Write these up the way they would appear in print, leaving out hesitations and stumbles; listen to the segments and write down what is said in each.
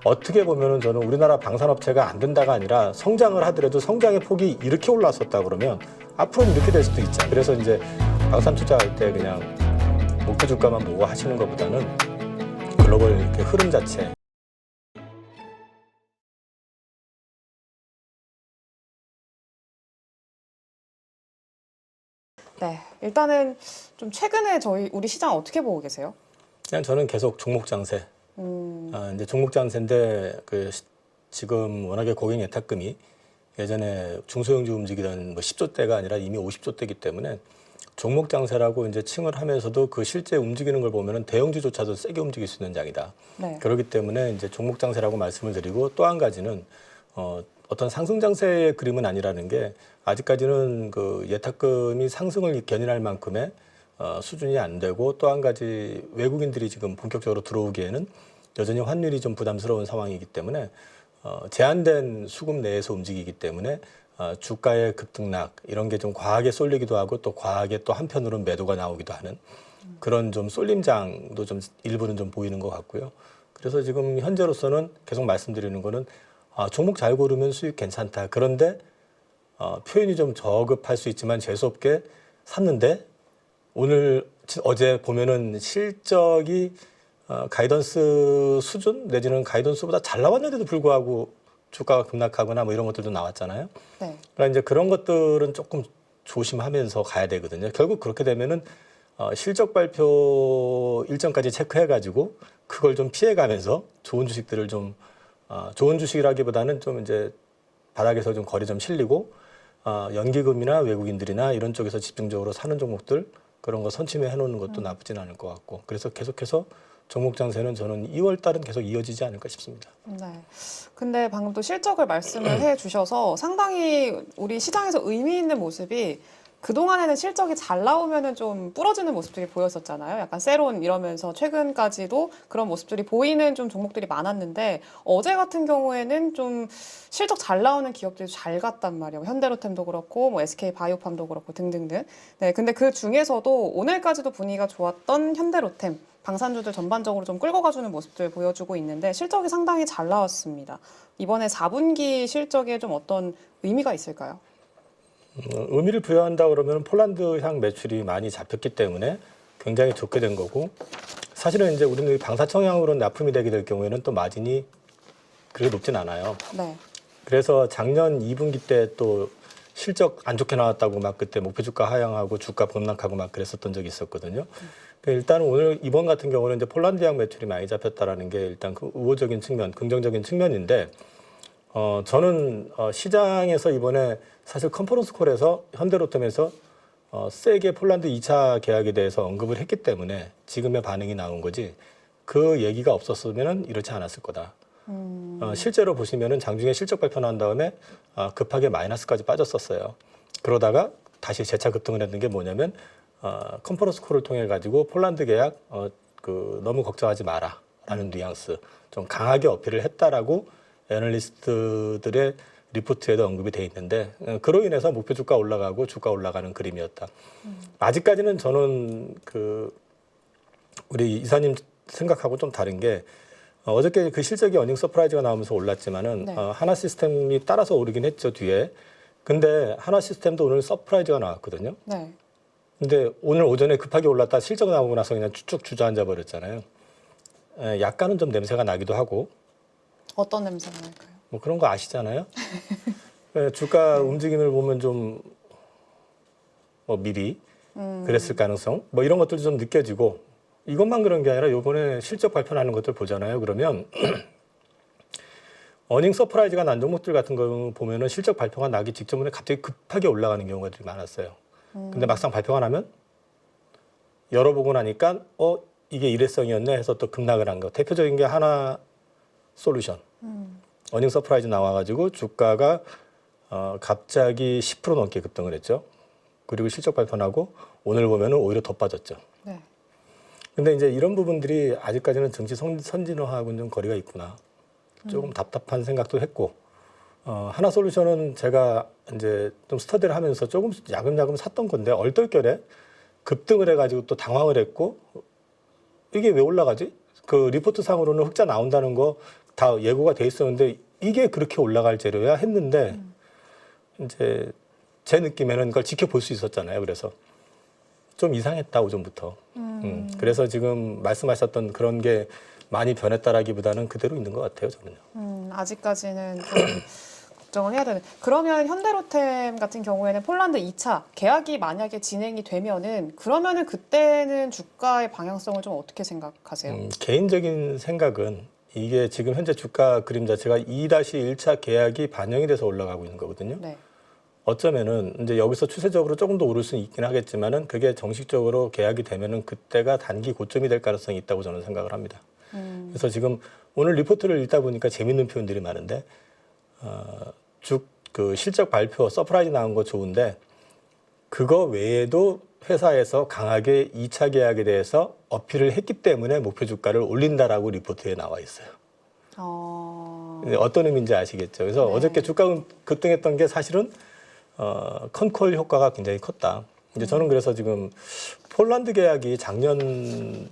어떻게 보면은 저는 우리나라 방산업체가 안 된다가 아니라 성장을 하더라도 성장의 폭이 이렇게 올랐었다 그러면 앞으로는 이렇게 될 수도 있잖아요. 그래서 이제 방산 투자할 때 그냥 목표 주가만 보고 하시는 것보다는 글로벌 이렇게 흐름 자체. 네, 일단은 좀 최근에 우리 시장 어떻게 보고 계세요? 그냥 저는 계속 종목 장세. 이제 종목 장세인데 지금 워낙에 고객 예탁금이 예전에 중소형주 움직이던 10조 대가 아니라 이미 50조 대이기 때문에 종목 장세라고 이제 칭을 하면서도 그 실제 움직이는 걸 보면은 대형주조차도 세게 움직일 수 있는 장이다. 네. 그렇기 때문에 이제 종목 장세라고 말씀을 드리고 또 한 가지는 어떤 상승 장세의 그림은 아니라는 게 아직까지는 그 예탁금이 상승을 견인할 만큼의 수준이 안 되고 또 한 가지 외국인들이 지금 본격적으로 들어오기에는 여전히 환율이 좀 부담스러운 상황이기 때문에 제한된 수급 내에서 움직이기 때문에 주가의 급등락 이런 게 좀 과하게 쏠리기도 하고 또 과하게 또 한편으로는 매도가 나오기도 하는 그런 좀 쏠림장도 좀 일부는 좀 보이는 것 같고요. 그래서 지금 현재로서는 계속 말씀드리는 거는 종목 잘 고르면 수익 괜찮다. 그런데 표현이 좀 저급할 수 있지만 재수없게 샀는데 어제 보면은 실적이 가이던스 수준 내지는 가이던스보다 잘 나왔는데도 불구하고 주가가 급락하거나 뭐 이런 것들도 나왔잖아요. 네. 그러니까 이제 그런 것들은 조금 조심하면서 가야 되거든요. 결국 그렇게 되면은 실적 발표 일정까지 체크해가지고 그걸 좀 피해가면서 좋은 주식들을 좀 좋은 주식이라기보다는 좀 이제 바닥에서 좀 거리 좀 실리고 연기금이나 외국인들이나 이런 쪽에서 집중적으로 사는 종목들 그런 거 선침해 놓는 것도 나쁘진 않을 것 같고 그래서 계속해서 종목 장세는 저는 2월 달은 계속 이어지지 않을까 싶습니다. 네. 근데 방금 또 실적을 말씀을 해 주셔서 상당히 우리 시장에서 의미 있는 모습이 그동안에는 실적이 잘 나오면은 좀 부러지는 모습들이 보였었잖아요. 약간 세론 이러면서 최근까지도 그런 모습들이 보이는 좀 종목들이 많았는데 어제 같은 경우에는 좀 실적 잘 나오는 기업들이 잘 갔단 말이에요. 현대로템도 그렇고 뭐 SK 바이오팜도 그렇고 등등등. 네. 근데 그 중에서도 오늘까지도 분위기가 좋았던 현대로템 방산주들 전반적으로 좀 끌고 가주는 모습들 보여주고 있는데 실적이 상당히 잘 나왔습니다. 이번에 4분기 실적에 좀 어떤 의미가 있을까요? 의미를 부여한다 그러면 폴란드향 매출이 많이 잡혔기 때문에 굉장히 좋게 된 거고 사실은 이제 우리는 방사청향으로 납품이 되게 될 경우에는 또 마진이 그렇게 높진 않아요. 네. 그래서 작년 2분기 때 또 실적 안 좋게 나왔다고 막 그때 목표 주가 하향하고 주가 급락하고 막 그랬었던 적이 있었거든요. 일단 오늘 이번 같은 경우는 이제 폴란드향 매출이 많이 잡혔다라는 게 일단 그 우호적인 측면, 긍정적인 측면인데 저는 시장에서 이번에 사실 컨퍼런스 콜에서 현대로템에서 세게 폴란드 2차 계약에 대해서 언급을 했기 때문에 지금의 반응이 나온 거지 그 얘기가 없었으면 이렇지 않았을 거다. 실제로 보시면은 장중에 실적 발표 난 다음에 급하게 마이너스까지 빠졌었어요. 그러다가 다시 재차 급등을 했는 게 뭐냐면 컨퍼런스 콜을 통해 가지고 폴란드 계약 너무 걱정하지 마라라는 뉘앙스 좀 강하게 어필을 했다라고 애널리스트들의 리포트에도 언급이 돼 있는데 그로 인해서 목표 주가 올라가고 주가 올라가는 그림이었다. 아직까지는 저는 우리 이사님 생각하고 좀 다른 게 어저께 그 실적이 어닝 서프라이즈가 나오면서 올랐지만은 네. 하나 시스템이 따라서 오르긴 했죠 뒤에. 근데 하나 시스템도 오늘 서프라이즈가 나왔거든요. 네. 근데 오늘 오전에 급하게 올랐다 실적 나오고 나서 그냥 쭉 주저앉아 버렸잖아요. 약간은 좀 냄새가 나기도 하고. 어떤 냄새가 날까요? 뭐 그런 거 아시잖아요. 주가 움직임을 보면 좀 미리 그랬을 가능성 뭐 이런 것들도 좀 느껴지고 이것만 그런 게 아니라 이번에 실적 발표나는 것들 보잖아요. 그러면 어닝 서프라이즈가 난 종목들 같은 거 보면은 실적 발표가 나기 직전에 갑자기 급하게 올라가는 경우가 되게 많았어요. 근데 막상 발표가 나면 열어보고 나니까 이게 일회성이었네 해서 또 급락을 한 거. 대표적인 게 하나 솔루션. 어닝 서프라이즈 나와가지고 주가가 갑자기 10% 넘게 급등을 했죠. 그리고 실적 발표 나고 오늘 보면은 오히려 더 빠졌죠. 네. 근데 이제 이런 부분들이 아직까지는 정치 선진화하고는 좀 거리가 있구나. 조금 답답한 생각도 했고, 하나 솔루션은 제가 이제 좀 스터디를 하면서 조금 야금야금 샀던 건데 얼떨결에 급등을 해가지고 또 당황을 했고, 이게 왜 올라가지? 그 리포트 상으로는 흑자 나온다는 거 다 예고가 돼 있었는데 이게 그렇게 올라갈 재료야 했는데 이제 제 느낌에는 그걸 지켜볼 수 있었잖아요. 그래서 좀 이상했다 오전부터. 그래서 지금 말씀하셨던 그런 게 많이 변했다라기보다는 그대로 있는 것 같아요. 저는요. 아직까지는 좀 걱정을 해야 되는. 그러면 현대로템 같은 경우에는 폴란드 2차 계약이 만약에 진행이 되면은 그러면은 그때는 주가의 방향성을 좀 어떻게 생각하세요? 개인적인 생각은 이게 지금 현재 주가 그림 자체가 2-1차 계약이 반영이 돼서 올라가고 있는 거거든요. 네. 어쩌면은 이제 여기서 추세적으로 조금 더 오를 수는 있긴 하겠지만은 그게 정식적으로 계약이 되면은 그때가 단기 고점이 될 가능성이 있다고 저는 생각을 합니다. 그래서 지금 오늘 리포트를 읽다 보니까 재밌는 표현들이 많은데 그 실적 발표 서프라이즈 나온 거 좋은데 그거 외에도 회사에서 강하게 2차 계약에 대해서 어필을 했기 때문에 목표 주가를 올린다라고 리포트에 나와 있어요. 근데 어떤 의미인지 아시겠죠? 그래서 네. 어저께 주가 급등했던 게 사실은 컨콜 효과가 굉장히 컸다. 이제 저는 그래서 지금 폴란드 계약이 작년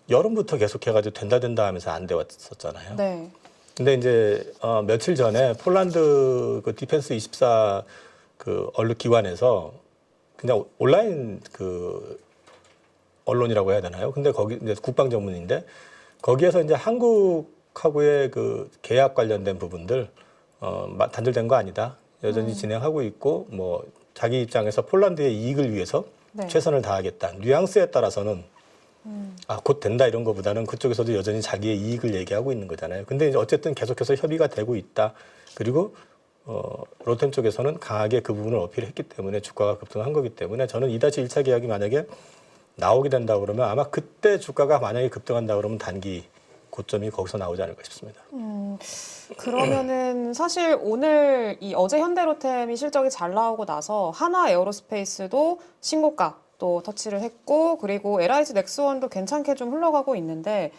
여름부터 계속해가지고 된다 하면서 안 돼 왔었잖아요. 네. 근데 이제 며칠 전에 폴란드 그 디펜스 24 그 언론 기관에서 그냥 온라인 그 언론이라고 해야 되나요? 근데 거기 이제 국방 전문인데 거기에서 이제 한국하고의 그 계약 관련된 부분들 단절된 거 아니다. 여전히 진행하고 있고 뭐 자기 입장에서 폴란드의 이익을 위해서 네. 최선을 다하겠다. 뉘앙스에 따라서는 곧 된다 이런 거보다는 그쪽에서도 여전히 자기의 이익을 얘기하고 있는 거잖아요. 근데 이제 어쨌든 계속해서 협의가 되고 있다. 그리고 로템 쪽에서는 강하게 그 부분을 어필했기 때문에 주가가 급등한 거기 때문에 저는 2-1차 계약이 만약에 나오게 된다 그러면 아마 그때 주가가 만약에 급등한다 그러면 단기 고점이 거기서 나오지 않을까 싶습니다. 그러면은 사실 오늘 어제 현대로템이 실적이 잘 나오고 나서 하나 에어로스페이스도 신고가 또 터치를 했고 그리고 LIG 넥스원도 괜찮게 좀 흘러가고 있는데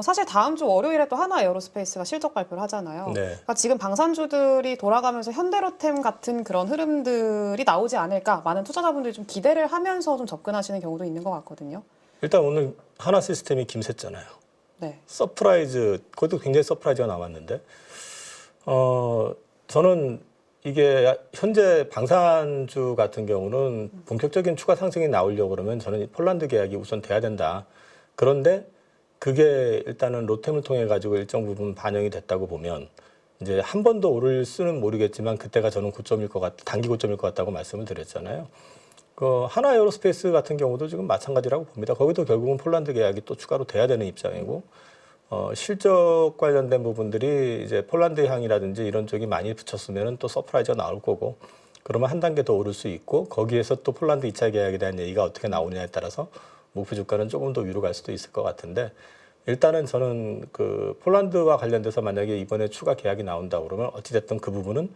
사실 다음 주 월요일에 또 하나 에어로스페이스가 실적 발표를 하잖아요. 네. 그러니까 지금 방산주들이 돌아가면서 현대로템 같은 그런 흐름들이 나오지 않을까 많은 투자자분들이 좀 기대를 하면서 좀 접근하시는 경우도 있는 것 같거든요. 일단 오늘 하나 시스템이 김샜잖아요. 네. 서프라이즈, 그것도 굉장히 서프라이즈가 나왔는데, 저는 이게 현재 방산주 같은 경우는 본격적인 추가 상승이 나오려고 그러면 저는 폴란드 계약이 우선 돼야 된다. 그런데 그게 일단은 로템을 통해 가지고 일정 부분 반영이 됐다고 보면 이제 한 번 더 오를 수는 모르겠지만 그때가 저는 고점일 것 단기 고점일 것 같다고 말씀을 드렸잖아요. 그 하나 에어로스페이스 같은 경우도 지금 마찬가지라고 봅니다. 거기도 결국은 폴란드 계약이 또 추가로 돼야 되는 입장이고 실적 관련된 부분들이 이제 폴란드 향이라든지 이런 쪽이 많이 붙였으면 또 서프라이즈가 나올 거고 그러면 한 단계 더 오를 수 있고 거기에서 또 폴란드 2차 계약에 대한 얘기가 어떻게 나오느냐에 따라서 목표 주가는 조금 더 위로 갈 수도 있을 것 같은데 일단은 저는 그 폴란드와 관련돼서 만약에 이번에 추가 계약이 나온다 그러면 어찌됐든 그 부분은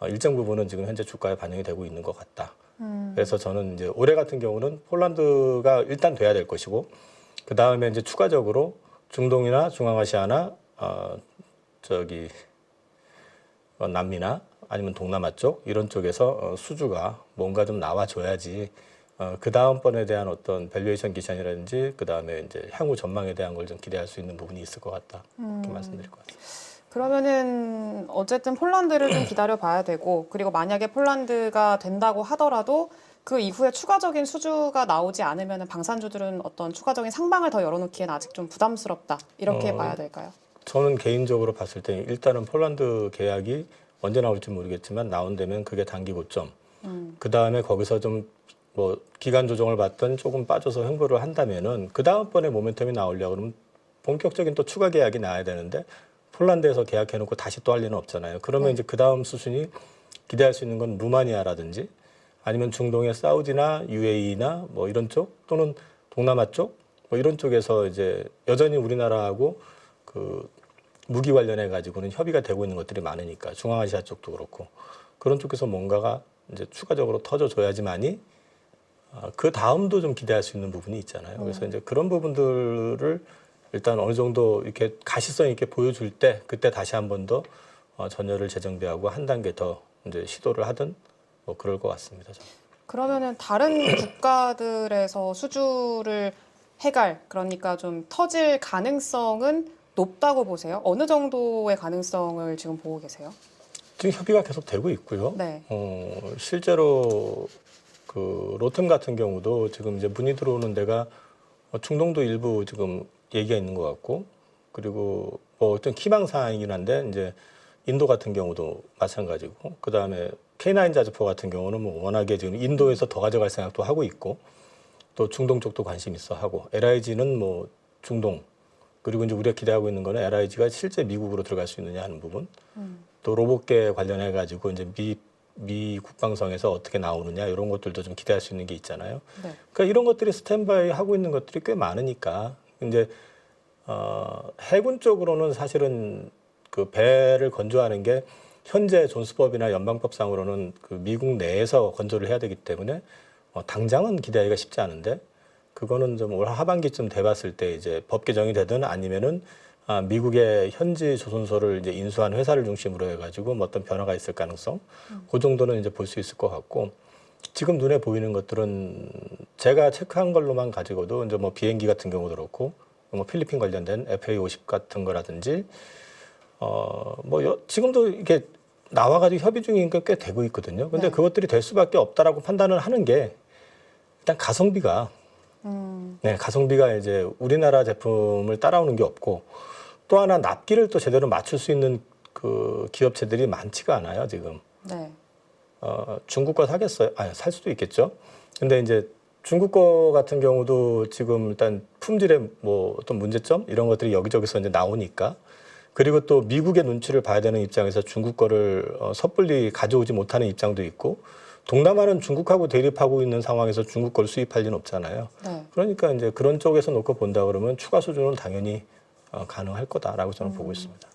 일정 부분은 지금 현재 주가에 반영이 되고 있는 것 같다. 그래서 저는 이제 올해 같은 경우는 폴란드가 일단 돼야 될 것이고 그 다음에 이제 추가적으로 중동이나 중앙아시아나 남미나 아니면 동남아 쪽 이런 쪽에서 수주가 뭔가 좀 나와줘야지 그 다음번에 대한 어떤 밸류에이션 기찬이라든지 그 다음에 이제 향후 전망에 대한 걸 좀 기대할 수 있는 부분이 있을 것 같다 이렇게 말씀드릴 것 같습니다. 그러면은 어쨌든 폴란드를 좀 기다려 봐야 되고 그리고 만약에 폴란드가 된다고 하더라도 그 이후에 추가적인 수주가 나오지 않으면 방산주들은 어떤 추가적인 상방을 더 열어놓기엔 아직 좀 부담스럽다 이렇게 봐야 될까요? 저는 개인적으로 봤을 때 일단은 폴란드 계약이 언제 나올지 모르겠지만 나온다면 그게 단기 고점. 그 다음에 거기서 좀 뭐 기간 조정을 받든 조금 빠져서 횡보를 한다면은 그 다음번에 모멘텀이 나오려고 그러면 본격적인 또 추가 계약이 나와야 되는데 폴란드에서 계약해놓고 다시 또 할 리는 없잖아요. 그러면 이제 그 다음 수순이 기대할 수 있는 건 루마니아라든지 아니면 중동의 사우디나 UAE나 뭐 이런 쪽 또는 동남아 쪽 뭐 이런 쪽에서 이제 여전히 우리나라하고 그 무기 관련해 가지고는 협의가 되고 있는 것들이 많으니까 중앙아시아 쪽도 그렇고 그런 쪽에서 뭔가가 이제 추가적으로 터져줘야지만이 그 다음도 좀 기대할 수 있는 부분이 있잖아요. 그래서 이제 그런 부분들을 일단 어느 정도 이렇게 가시성 있게 보여줄 때 그때 다시 한 번 더 전열을 재정비하고 한 단계 더 이제 시도를 하든 뭐 그럴 것 같습니다. 저는. 그러면은 다른 국가들에서 수주를 해갈 그러니까 좀 터질 가능성은 높다고 보세요? 어느 정도의 가능성을 지금 보고 계세요? 지금 협의가 계속 되고 있고요. 네. 실제로 그 로템 같은 경우도 지금 이제 문의 들어오는 데가 중동도 일부 지금 얘기가 있는 것 같고, 그리고 뭐 어떤 희망 사항이긴 한데 이제 인도 같은 경우도 마찬가지고, 그 다음에 K9 자주포 같은 경우는 뭐 워낙에 지금 인도에서 더 가져갈 생각도 하고 있고, 또 중동 쪽도 관심 있어 하고, LIG는 뭐 중동, 그리고 이제 우리가 기대하고 있는 거는 LIG가 실제 미국으로 들어갈 수 있느냐 하는 부분, 또 로봇계 관련해 가지고 이제 미 국방성에서 어떻게 나오느냐 이런 것들도 좀 기대할 수 있는 게 있잖아요. 네. 그러니까 이런 것들이 스탠바이 하고 있는 것들이 꽤 많으니까 이제 해군 쪽으로는 사실은 그 배를 건조하는 게 현재 존스법이나 연방법상으로는 그 미국 내에서 건조를 해야 되기 때문에 당장은 기대하기가 쉽지 않은데, 그거는 좀 올 하반기쯤 돼봤을 때 이제 법 개정이 되든 아니면은 미국의 현지 조선소를 이제 인수한 회사를 중심으로 해가지고 뭐 어떤 변화가 있을 가능성, 그 정도는 이제 볼 수 있을 것 같고, 지금 눈에 보이는 것들은 제가 체크한 걸로만 가지고도 이제 뭐 비행기 같은 경우도 그렇고, 뭐 필리핀 관련된 FA-50 같은 거라든지, 지금도 이게 나와가지고 협의 중인 게 꽤 되고 있거든요. 근데 네. 그것들이 될 수밖에 없다라고 판단을 하는 게 일단 가성비가, 네, 가성비가 이제 우리나라 제품을 따라오는 게 없고, 또 하나 납기를 또 제대로 맞출 수 있는 그 기업체들이 많지가 않아요, 지금. 네. 중국 거 사겠어요? 아니, 살 수도 있겠죠. 근데 이제 중국 거 같은 경우도 지금 일단 품질의 뭐 어떤 문제점 이런 것들이 여기저기서 이제 나오니까, 그리고 또 미국의 눈치를 봐야 되는 입장에서 중국 거를 섣불리 가져오지 못하는 입장도 있고, 동남아는 중국하고 대립하고 있는 상황에서 중국 걸 수입할 리는 없잖아요. 네. 그러니까 이제 그런 쪽에서 놓고 본다 그러면 추가 수준은 당연히 가능할 거다라고 저는 보고 있습니다.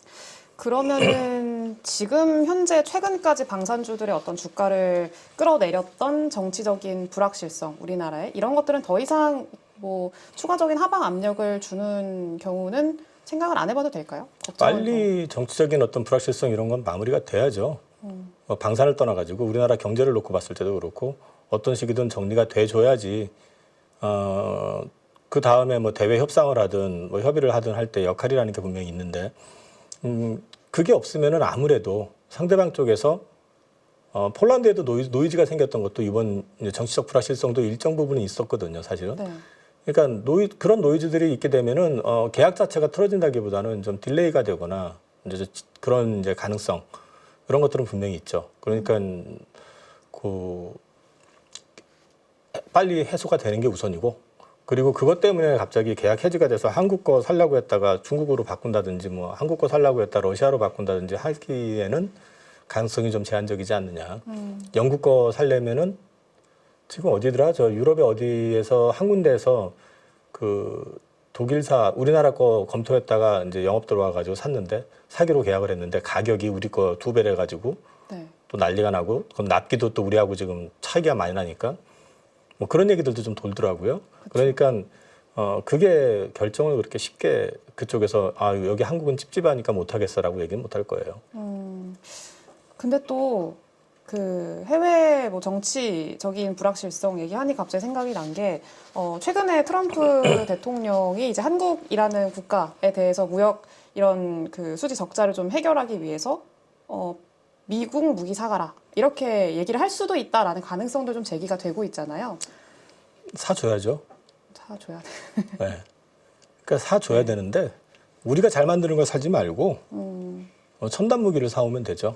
그러면은 지금 현재 최근까지 방산주들의 어떤 주가를 끌어내렸던 정치적인 불확실성, 우리나라에 이런 것들은 더 이상 뭐 추가적인 하방 압력을 주는 경우는 생각을 안 해봐도 될까요? 빨리 정치적인 어떤 불확실성 이런 건 마무리가 돼야죠. 방산을 떠나가지고 우리나라 경제를 놓고 봤을 때도 그렇고 어떤 시기든 정리가 돼줘야지 그 다음에 뭐 대외 협상을 하든 뭐 협의를 하든 할 때 역할이라는 게 분명히 있는데, 그게 없으면은 아무래도 상대방 쪽에서 폴란드에도 노이즈가 생겼던 것도 이번 정치적 불확실성도 일정 부분이 있었거든요, 사실은. 네. 그러니까 그런 노이즈들이 있게 되면은 계약 자체가 틀어진다기보다는 좀 딜레이가 되거나 이제 그런 이제 가능성, 그런 것들은 분명히 있죠. 그러니까 빨리 해소가 되는 게 우선이고, 그리고 그것 때문에 갑자기 계약 해지가 돼서 한국 거 살려고 했다가 중국으로 바꾼다든지 뭐 한국 거 살려고 했다 러시아로 바꾼다든지 하기에는 가능성이 좀 제한적이지 않느냐. 영국 거 살려면은 지금 어디더라? 저 유럽의 어디에서 한 군데에서 그 독일사 우리나라 거 검토했다가 이제 영업 들어와가지고 샀는데 사기로 계약을 했는데 가격이 우리 거 2배를 해가지고 네. 또 난리가 나고, 그럼 납기도 또 우리하고 지금 차이가 많이 나니까 뭐 그런 얘기들도 좀 돌더라고요. 그러니까 그게 결정을 그렇게 쉽게 그쪽에서 여기 한국은 찝찝하니까 못하겠어라고 얘기는 못할 거예요. 근데 또 그 해외 뭐 정치적인 불확실성 얘기하니 갑자기 생각이 난 게 최근에 트럼프 대통령이 이제 한국이라는 국가에 대해서 무역 이런 그 수지 적자를 좀 해결하기 위해서 미국 무기 사가라 이렇게 얘기를 할 수도 있다라는 가능성도 좀 제기가 되고 있잖아요. 사줘야죠. 사줘야 돼. 네. 그러니까 사줘야 되는데 우리가 잘 만드는 걸 사지 말고 첨단 무기를 사오면 되죠.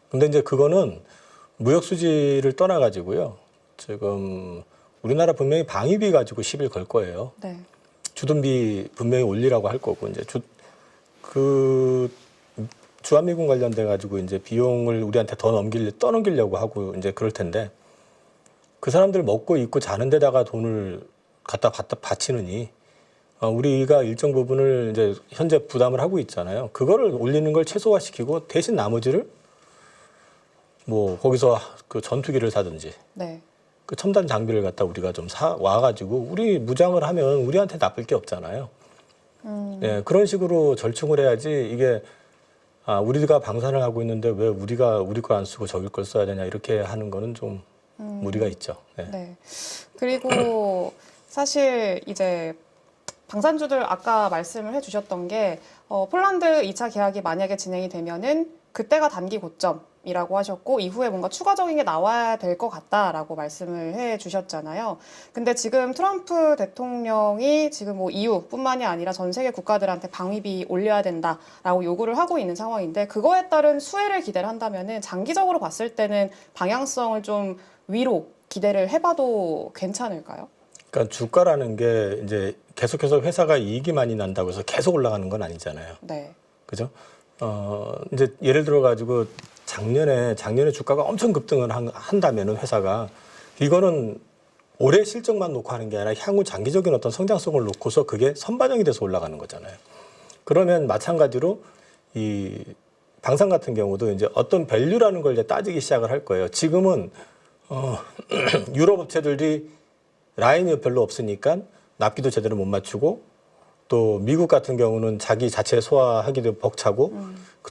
근데 이제 그거는 무역 수지를 떠나가지고요. 지금 우리나라 분명히 방위비 가지고 시비를 걸 거예요. 네. 주둔비 분명히 올리라고 할 거고, 이제 주한미군 관련돼 가지고 이제 비용을 우리한테 떠넘기려고 하고 이제 그럴 텐데, 그 사람들 먹고 입고 자는 데다가 돈을 갖다 바치느니 우리가 일정 부분을 이제 현재 부담을 하고 있잖아요. 그거를 올리는 걸 최소화시키고 대신 나머지를 뭐 거기서 그 전투기를 사든지 네. 그 첨단 장비를 갖다 우리가 좀 와가지고 우리 무장을 하면 우리한테 나쁠 게 없잖아요. 네, 그런 식으로 절충을 해야지 이게 우리가 방산을 하고 있는데 왜 우리가 우리 거 안 쓰고 저기 걸 써야 되냐 이렇게 하는 거는 좀 무리가 있죠. 네. 네. 그리고 사실 이제 방산주들 아까 말씀을 해주셨던 게 폴란드 2차 계약이 만약에 진행이 되면은 그때가 단기 고점이라고 하셨고 이후에 뭔가 추가적인 게 나와야 될 것 같다라고 말씀을 해주셨잖아요. 근데 지금 트럼프 대통령이 지금 뭐 EU뿐만이 아니라 전 세계 국가들한테 방위비 올려야 된다라고 요구를 하고 있는 상황인데 그거에 따른 수혜를 기대를 한다면은 장기적으로 봤을 때는 방향성을 좀 위로 기대를 해봐도 괜찮을까요? 그러니까 주가라는 게 이제 계속해서 회사가 이익이 많이 난다고 해서 계속 올라가는 건 아니잖아요. 네. 그죠? 이제 예를 들어 가지고 작년에 주가가 엄청 급등을 한다면은 회사가 이거는 올해 실적만 놓고 하는 게 아니라 향후 장기적인 어떤 성장성을 놓고서 그게 선반영이 돼서 올라가는 거잖아요. 그러면 마찬가지로 이 방산 같은 경우도 이제 어떤 밸류라는 걸 이제 따지기 시작을 할 거예요. 지금은 유럽 업체들이 라인이 별로 없으니까 납기도 제대로 못 맞추고 또 미국 같은 경우는 자기 자체 소화하기도 벅차고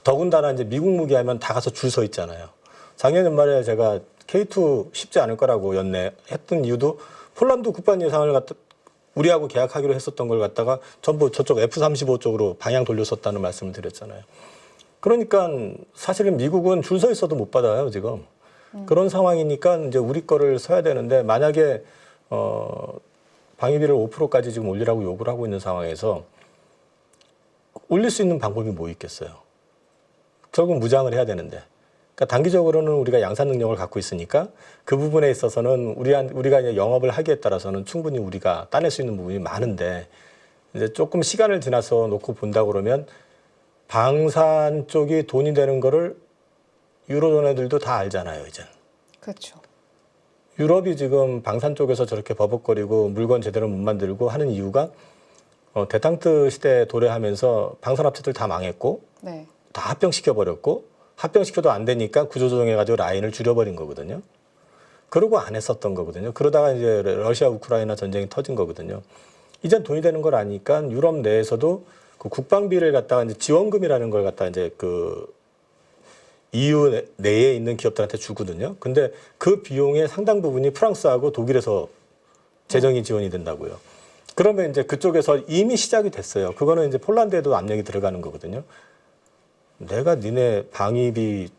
더군다나 이제 미국 무기하면 다 가서 줄 서 있잖아요. 작년 연말에 제가 K2 쉽지 않을 거라고 했던 이유도 폴란드 국방 예상을 갖다 우리하고 계약하기로 했었던 걸 갖다가 전부 저쪽 F-35 쪽으로 방향 돌렸었다는 말씀을 드렸잖아요. 그러니까 사실은 미국은 줄 서 있어도 못 받아요, 지금. 그런 상황이니까 이제 우리 거를 써야 되는데 만약에 방위비를 5%까지 지금 올리라고 요구를 하고 있는 상황에서 올릴 수 있는 방법이 뭐 있겠어요? 결국 무장을 해야 되는데. 그러니까 단기적으로는 우리가 양산 능력을 갖고 있으니까 그 부분에 있어서는 우리가 이제 영업을 하기에 따라서는 충분히 우리가 따낼 수 있는 부분이 많은데 이제 조금 시간을 지나서 놓고 본다 그러면 방산 쪽이 돈이 되는 거를 유로존 애들도 다 알잖아요, 이제. 그렇죠. 유럽이 지금 방산 쪽에서 저렇게 버벅거리고 물건 제대로 못 만들고 하는 이유가 대탕트 시대에 도래하면서 방산업체들 다 망했고 네. 다 합병시켜버렸고 합병시켜도 안 되니까 구조조정해가지고 라인을 줄여버린 거거든요. 그러고 안 했었던 거거든요. 그러다가 이제 러시아 우크라이나 전쟁이 터진 거거든요. 이젠 돈이 되는 걸 아니까 유럽 내에서도 그 국방비를 갖다가 이제 지원금이라는 걸 갖다가 이제 그 EU 내에 있는 기업들한테 주거든요. 근데 그 비용의 상당 부분이 프랑스하고 독일에서 재정이 지원이 된다고요. 그러면 이제 그쪽에서 이미 시작이 됐어요. 그거는 이제 폴란드에도 압력이 들어가는 거거든요. 내가 니네 방위비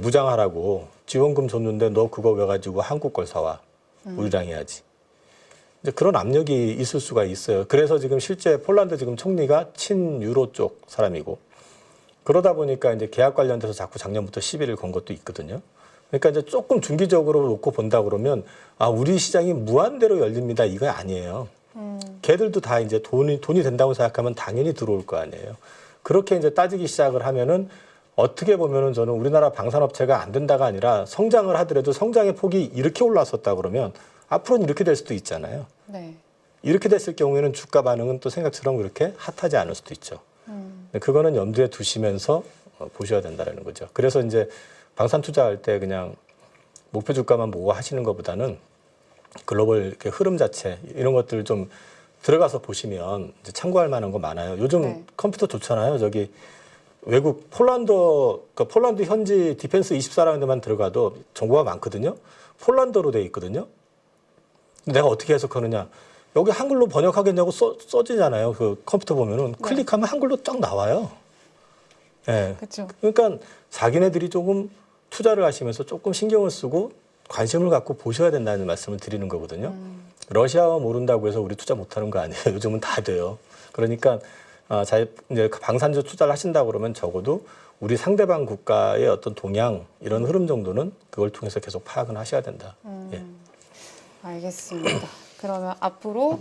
무장하라고 지원금 줬는데 너 그거 왜 가지고 한국 걸 사와? 우리랑 해야지. 이제 그런 압력이 있을 수가 있어요. 그래서 지금 실제 폴란드 지금 총리가 친유로 쪽 사람이고 그러다 보니까 이제 계약 관련돼서 자꾸 작년부터 시비를 건 것도 있거든요. 그러니까 이제 조금 중기적으로 놓고 본다 그러면 우리 시장이 무한대로 열립니다. 이거 아니에요. 걔들도 다 이제 돈이 된다고 생각하면 당연히 들어올 거 아니에요. 그렇게 이제 따지기 시작을 하면은 어떻게 보면은 저는 우리나라 방산업체가 안 된다가 아니라 성장을 하더라도 성장의 폭이 이렇게 올라왔었다 그러면 앞으로는 이렇게 될 수도 있잖아요. 네. 이렇게 됐을 경우에는 주가 반응은 또 생각처럼 그렇게 핫하지 않을 수도 있죠. 그거는 염두에 두시면서 보셔야 된다는 거죠. 그래서 이제 방산 투자할 때 그냥 목표 주가만 보고 하시는 것보다는 글로벌 이렇게 흐름 자체 이런 것들 좀 들어가서 보시면 이제 참고할 만한 거 많아요. 요즘 네. 컴퓨터 좋잖아요. 저기 외국 폴란드 현지 디펜스 24라는 데만 들어가도 정보가 많거든요. 폴란드어로 돼 있거든요. 내가 어떻게 해석하느냐. 여기 한글로 번역하겠냐고 써지잖아요. 그 컴퓨터 보면은 네. 클릭하면 한글로 쫙 나와요. 예. 그렇죠. 그러니까 자기네들이 조금 투자를 하시면서 조금 신경을 쓰고 관심을 갖고 보셔야 된다는 말씀을 드리는 거거든요. 러시아어 모른다고 해서 우리 투자 못하는 거 아니에요. 요즘은 다 돼요. 그러니까 이제 방산주 투자를 하신다고 그러면 적어도 우리 상대방 국가의 어떤 동향 이런 흐름 정도는 그걸 통해서 계속 파악은 하셔야 된다. 예. 알겠습니다. 그러면 앞으로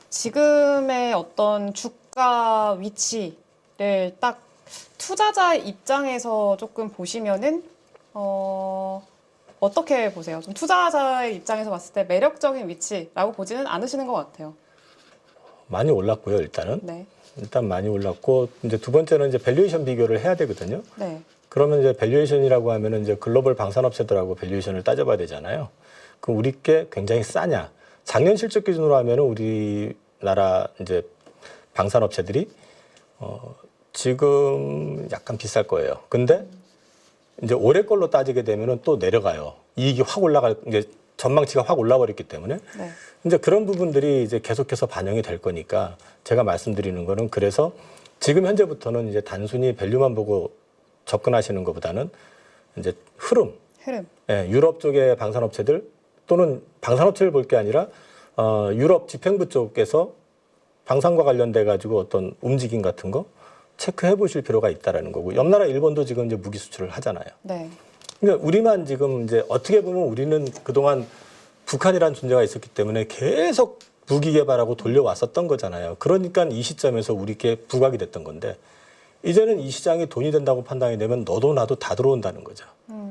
지금의 어떤 주가 위치를 딱 투자자 입장에서 조금 보시면은 어떻게 보세요? 좀 투자자의 입장에서 봤을 때 매력적인 위치라고 보지는 않으시는 것 같아요. 많이 올랐고요, 일단은. 네. 일단 많이 올랐고 이제 두 번째는 이제 밸류에이션 비교를 해야 되거든요. 네. 그러면 이제 밸류에이션이라고 하면은 이제 글로벌 방산업체들하고 밸류에이션을 따져봐야 되잖아요. 그럼 우리 게 굉장히 싸냐? 작년 실적 기준으로 하면은 우리나라 이제 방산업체들이 지금 약간 비쌀 거예요. 근데 이제 올해 걸로 따지게 되면은 또 내려가요. 이익이 확 올라갈 이제 전망치가 확 올라버렸기 때문에 네. 이제 그런 부분들이 이제 계속해서 반영이 될 거니까 제가 말씀드리는 거는 그래서 지금 현재부터는 이제 단순히 밸류만 보고 접근하시는 것보다는 이제 흐름, 예, 유럽 쪽의 방산업체들 또는 방산업체를 볼 게 아니라 유럽 집행부 쪽에서 방산과 관련돼 가지고 어떤 움직임 같은 거 체크해 보실 필요가 있다라는 거고 옆 나라 일본도 지금 이제 무기 수출을 하잖아요. 네. 그러니까 우리만 지금 이제 어떻게 보면 우리는 그동안 북한이라는 존재가 있었기 때문에 계속 무기 개발하고 돌려왔었던 거잖아요. 그러니까 이 시점에서 우리께 부각이 됐던 건데 이제는 이 시장이 돈이 된다고 판단이 되면 너도 나도 다 들어온다는 거죠.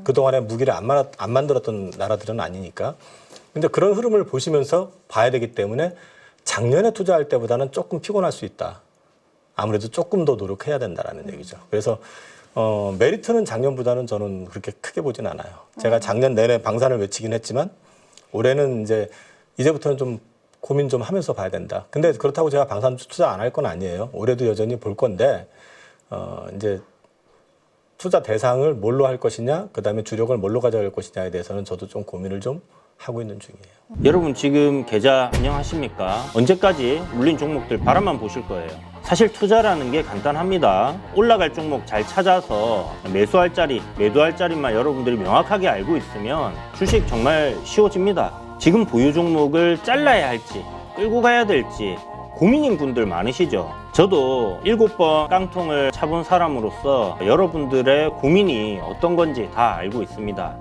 그동안에 무기를 안 만들었던 나라들은 아니니까. 근데 그런 흐름을 보시면서 봐야 되기 때문에 작년에 투자할 때보다는 조금 피곤할 수 있다. 아무래도 조금 더 노력해야 된다라는 얘기죠. 그래서 메리트는 작년보다는 저는 그렇게 크게 보진 않아요. 제가 작년 내내 방산을 외치긴 했지만 올해는 이제부터는 좀 고민 좀 하면서 봐야 된다. 근데 그렇다고 제가 방산 투자 안 할 건 아니에요. 올해도 여전히 볼 건데 이제 투자 대상을 뭘로 할 것이냐, 그다음에 주력을 뭘로 가져갈 것이냐에 대해서는 저도 좀 고민을 좀 하고 있는 중이에요. 여러분 지금 계좌 안녕하십니까? 언제까지 물린 종목들 바라만 보실 거예요? 사실 투자라는 게 간단합니다. 올라갈 종목 잘 찾아서 매수할 자리, 매도할 자리만 여러분들이 명확하게 알고 있으면 주식 정말 쉬워집니다. 지금 보유 종목을 잘라야 할지 끌고 가야 될지 고민인 분들 많으시죠? 저도 7번 깡통을 차본 사람으로서 여러분들의 고민이 어떤 건지 다 알고 있습니다.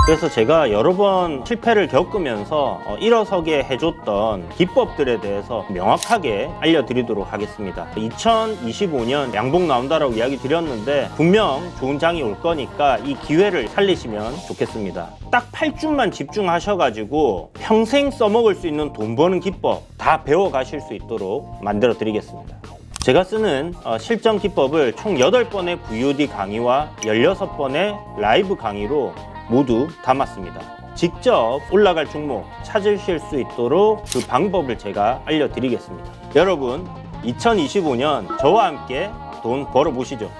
그래서 제가 여러 번 실패를 겪으면서 일어서게 해줬던 기법들에 대해서 명확하게 알려드리도록 하겠습니다. 2025년 양봉 나온다라고 이야기 드렸는데 분명 좋은 장이 올 거니까 이 기회를 살리시면 좋겠습니다. 딱 8주만 집중하셔가지고 평생 써먹을 수 있는 돈 버는 기법 다 배워가실 수 있도록 만들어 드리겠습니다. 제가 쓰는 실전 기법을 총 8번의 VOD 강의와 16번의 라이브 강의로 모두 담았습니다. 직접 올라갈 종목 찾으실 수 있도록 그 방법을 제가 알려드리겠습니다. 여러분 2025년 저와 함께 돈 벌어보시죠.